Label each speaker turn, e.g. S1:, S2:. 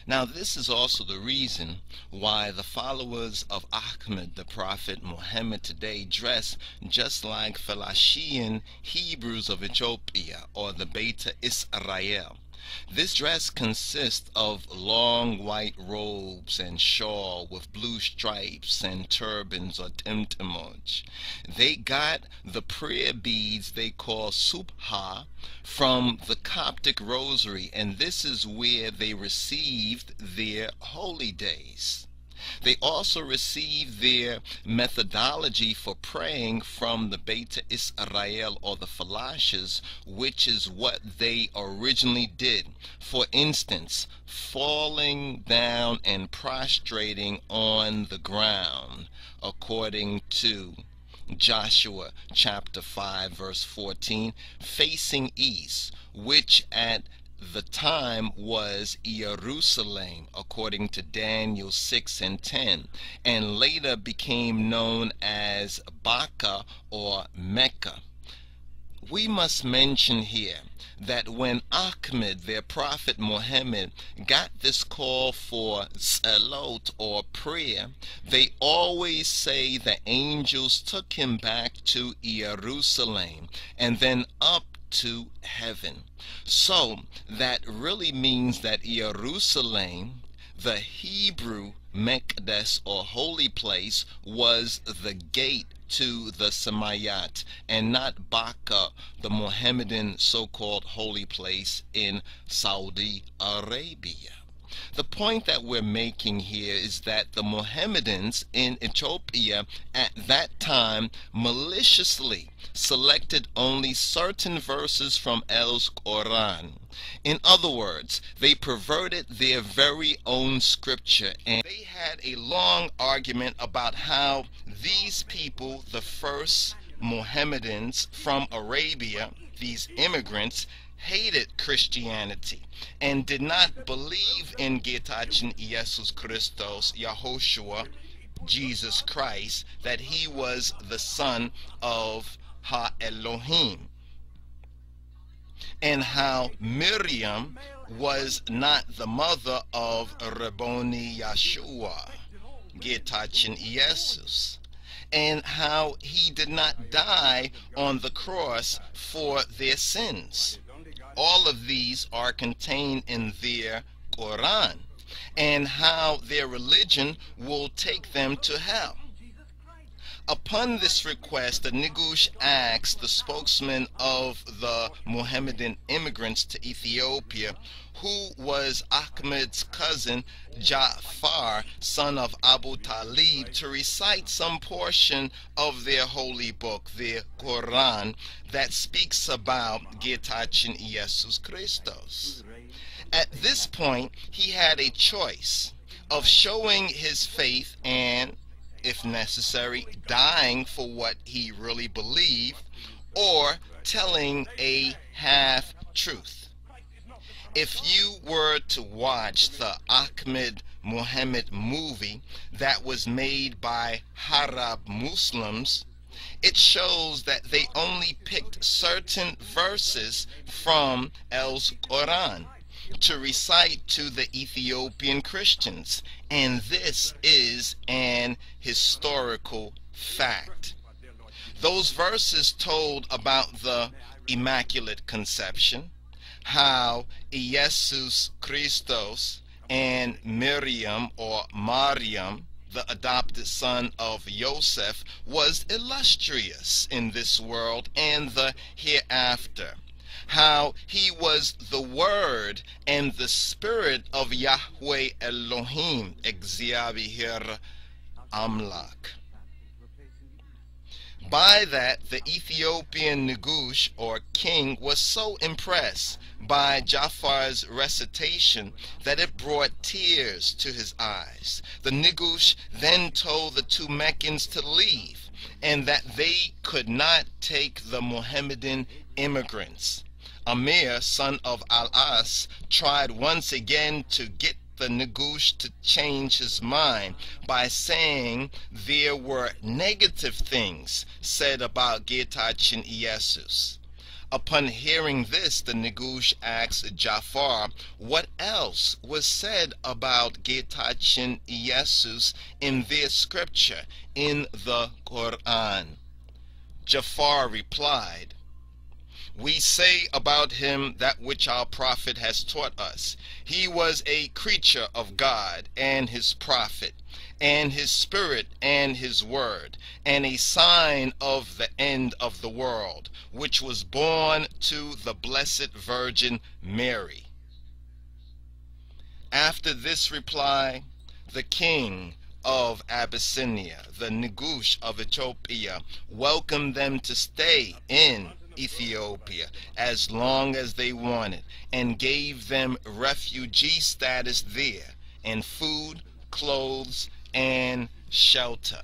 S1: Now this is also the reason why the followers of Ahmed, the Prophet Muhammad today, dress just like Phalashian Hebrews of Ethiopia or the Beta Israel. This dress consists of long white robes and shawl with blue stripes and turbans or temtemoj. They got the prayer beads they call subha from the Coptic rosary, and this is where they received their holy days. They also received their methodology for praying from the Beta Israel or the Falashas, which is what they originally did. For instance, falling down and prostrating on the ground, according to Joshua chapter 5 verse 14, facing east, which at the time was Jerusalem, according to Daniel 6 and 10, and later became known as Baka or Mecca. We must mention here that when Ahmed, their prophet Muhammad, got this call for salot or prayer, they always say the angels took him back to Jerusalem and then up to heaven. So that really means that Jerusalem, the Hebrew Mekdes or holy place, was the gate to the Samayat, and not Baka, the Mohammedan so-called holy place in Saudi Arabia. The point that we're making here is that the Mohammedans in Ethiopia at that time maliciously selected only certain verses from El's Quran. In other words, they perverted their very own scripture, and they had a long argument about how these people, the first Mohammedans from Arabia, these immigrants, hated Christianity and did not believe in Getachin Jesus Christos, Yahoshua, Jesus Christ, that he was the son of Ha-Elohim, and how Miriam was not the mother of Rabboni Yeshua, Getachin Jesus, and how he did not die on the cross for their sins. All of these are contained in their Quran, and how their religion will take them to hell. Upon this request, the Nigush asked the spokesman of the Mohammedan immigrants to Ethiopia, who was Ahmed's cousin Ja'far, son of Abu Talib, to recite some portion of their holy book, their Quran, that speaks about Getachin Jesus Christos. At this point, he had a choice of showing his faith and, if necessary, dying for what he really believed, or telling a half-truth. If you were to watch the Ahmed Muhammad movie that was made by Arab Muslims, it shows that they only picked certain verses from El's Quran to recite to the Ethiopian Christians, and this is an historical fact. Those verses told about the Immaculate Conception, how Jesus Christos and Miriam or Mariam, the adopted son of Joseph, was illustrious in this world and the hereafter. How he was the Word and the Spirit of Yahweh Elohim, Exyabihir Amlak. By that, the Ethiopian Nigush, or king, was so impressed by Ja'far's recitation that it brought tears to his eyes. The Nigush then told the two Meccans to leave, and that they could not take the Mohammedan immigrants. Amir, son of Al-As, tried once again to get the Nigush to change his mind by saying there were negative things said about Getachin Jesus. Upon hearing this, the Negush asked Jafar what else was said about Getachin Jesus in their scripture, in the Quran. Jafar replied, "We say about him that which our prophet has taught us. He was a creature of God and his prophet, and his spirit and his word, and a sign of the end of the world, which was born to the Blessed Virgin Mary." After this reply, the king of Abyssinia, the Negush of Ethiopia, welcomed them to stay in Ethiopia as long as they wanted, and gave them refugee status there, and food, clothes, and shelter.